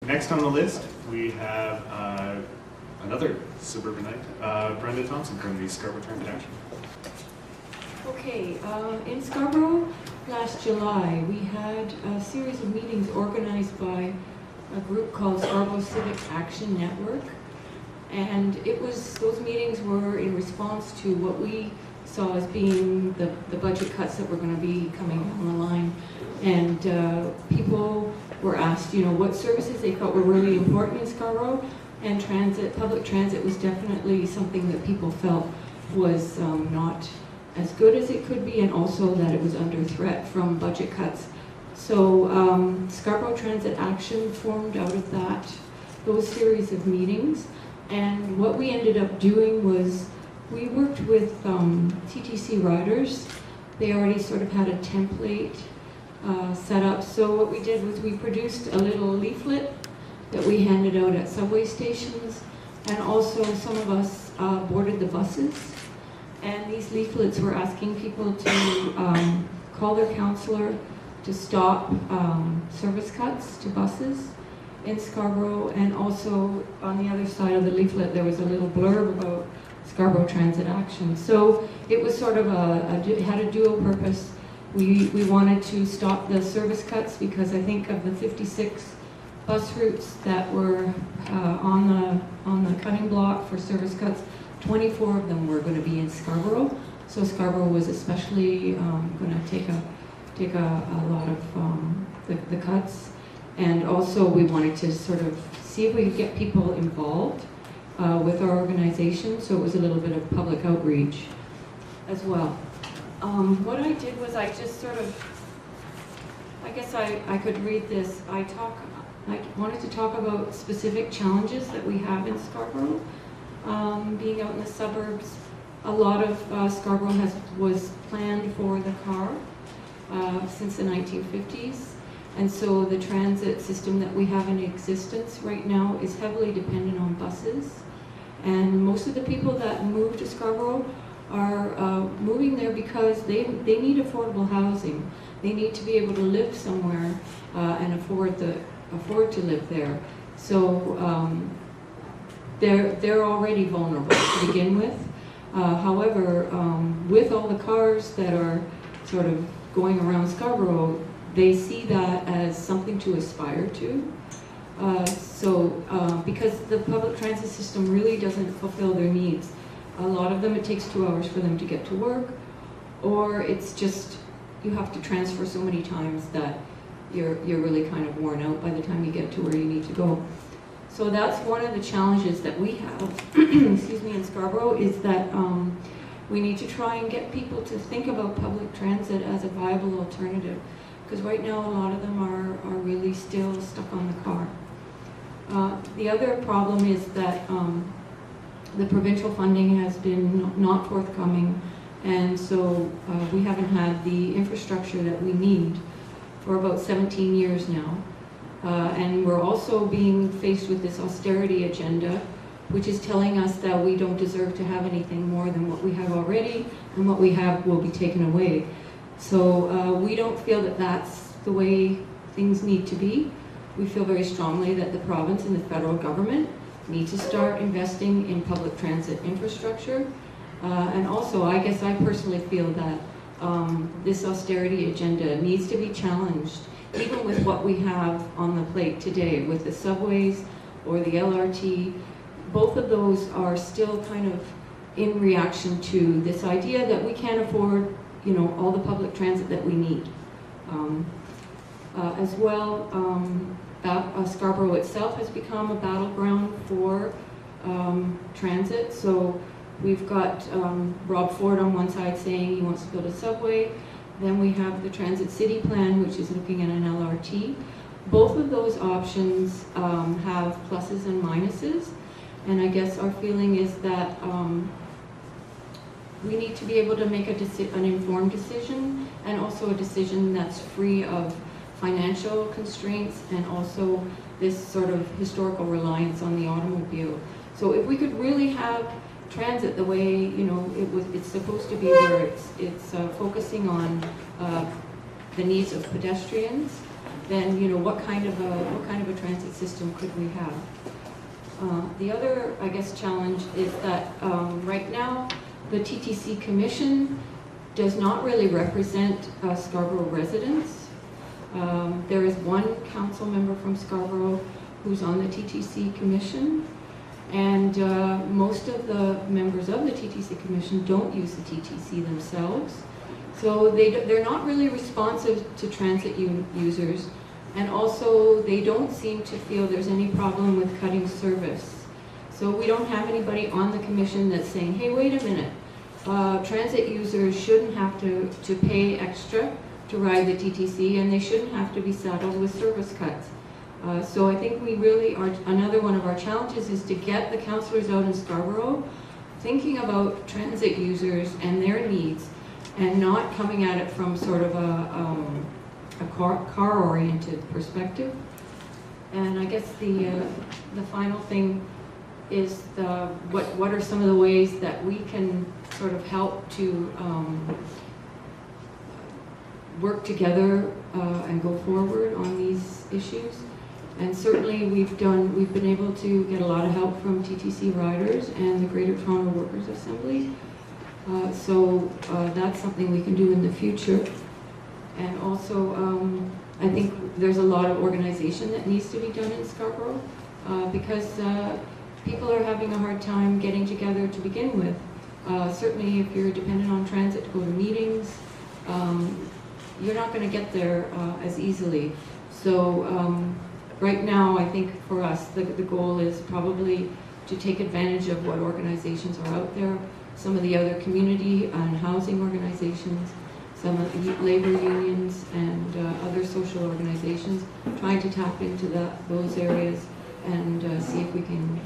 Next on the list, we have another suburbanite, Brenda Thompson from the Scarborough Transit Action. Okay, in Scarborough last July, we had a series of meetings organized by a group called Scarborough Civic Action Network. And those meetings were in response to what we saw as being the budget cuts that were going to be coming down the line. And people were asked, what services they felt were really important in Scarborough. And public transit was definitely something that people felt was not as good as it could be, and also that it was under threat from budget cuts. So Scarborough Transit Action formed out of those series of meetings. And what we ended up doing was we worked with TTC riders. They already sort of had a template set up. So what we did was we produced a little leaflet that we handed out at subway stations, and also some of us boarded the buses. And these leaflets were asking people to call their counselor to stop service cuts to buses in Scarborough. And also on the other side of the leaflet there was a little blurb about Scarborough Transit Action. So it was sort of it had a dual purpose. We wanted to stop the service cuts because I think of the 56 bus routes that were on the cutting block for service cuts, 24 of them were going to be in Scarborough. So Scarborough was especially going to take a lot of the cuts. And also we wanted to sort of see if we could get people involved with our organization, so it was a little bit of public outreach as well. What I did was I just sort of, I guess I could read this. I wanted to talk about specific challenges that we have in Scarborough. Being out in the suburbs, a lot of Scarborough was planned for the car since the 1950s. And so the transit system that we have in existence right now is heavily dependent on buses. And most of the people that move to Scarborough are moving there because they need affordable housing. They need to be able to live somewhere and afford to live there. So they're already vulnerable to begin with. However, with all the cars that are sort of going around Scarborough, they see that as something to aspire to. Because the public transit system really doesn't fulfill their needs. A lot of them, it takes 2 hours for them to get to work, or it's just, you have to transfer so many times that you're really kind of worn out by the time you get to where you need to go. So that's one of the challenges that we have, excuse me, in Scarborough, is that we need to try and get people to think about public transit as a viable alternative. Because right now a lot of them are really still stuck on the car. The other problem is that the provincial funding has been not forthcoming, and so we haven't had the infrastructure that we need for about 17 years now. And we're also being faced with this austerity agenda, which is telling us that we don't deserve to have anything more than what we have already, and what we have will be taken away. So we don't feel that that's the way things need to be. We feel very strongly that the province and the federal government need to start investing in public transit infrastructure. And also, I guess I personally feel that this austerity agenda needs to be challenged, even with what we have on the plate today, with the subways or the LRT. Both of those are still kind of in reaction to this idea that we can't afford all the public transit that we need. As well, Scarborough itself has become a battleground for transit. So we've got Rob Ford on one side saying he wants to build a subway. Then we have the Transit City Plan, which is looking at an LRT. Both of those options have pluses and minuses. And I guess our feeling is that we need to be able to make an informed decision, and also a decision that's free of financial constraints and also this sort of historical reliance on the automobile. So if we could really have transit the way it's supposed to be, where it's focusing on the needs of pedestrians then what kind of a transit system could we have? The other, I guess, challenge is that right now the TTC Commission does not really represent Scarborough residents. There is one council member from Scarborough who's on the TTC Commission, and most of the members of the TTC Commission don't use the TTC themselves. So they're not really responsive to transit users, and also they don't seem to feel there's any problem with cutting service. So we don't have anybody on the commission that's saying, hey, wait a minute, transit users shouldn't have to pay extra to ride the TTC, and they shouldn't have to be saddled with service cuts. So I think we really are, another one of our challenges is to get the councillors out in Scarborough thinking about transit users and their needs, and not coming at it from sort of a car-oriented perspective. And I guess the final thing is what are some of the ways that we can sort of help to work together and go forward on these issues. And certainly we've been able to get a lot of help from TTC riders and the Greater Toronto Workers Assembly. So that's something we can do in the future. And also, I think there's a lot of organization that needs to be done in Scarborough because people are having a hard time getting together to begin with. Certainly if you're dependent on transit to go to meetings, you're not going to get there as easily. So right now, I think for us, the goal is probably to take advantage of what organizations are out there, some of the other community and housing organizations, some of the labor unions and other social organizations, trying to tap into those areas and see if we can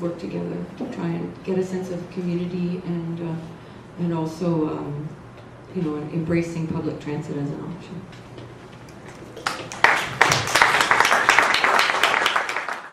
work together to try and get a sense of community and also embracing public transit as an option.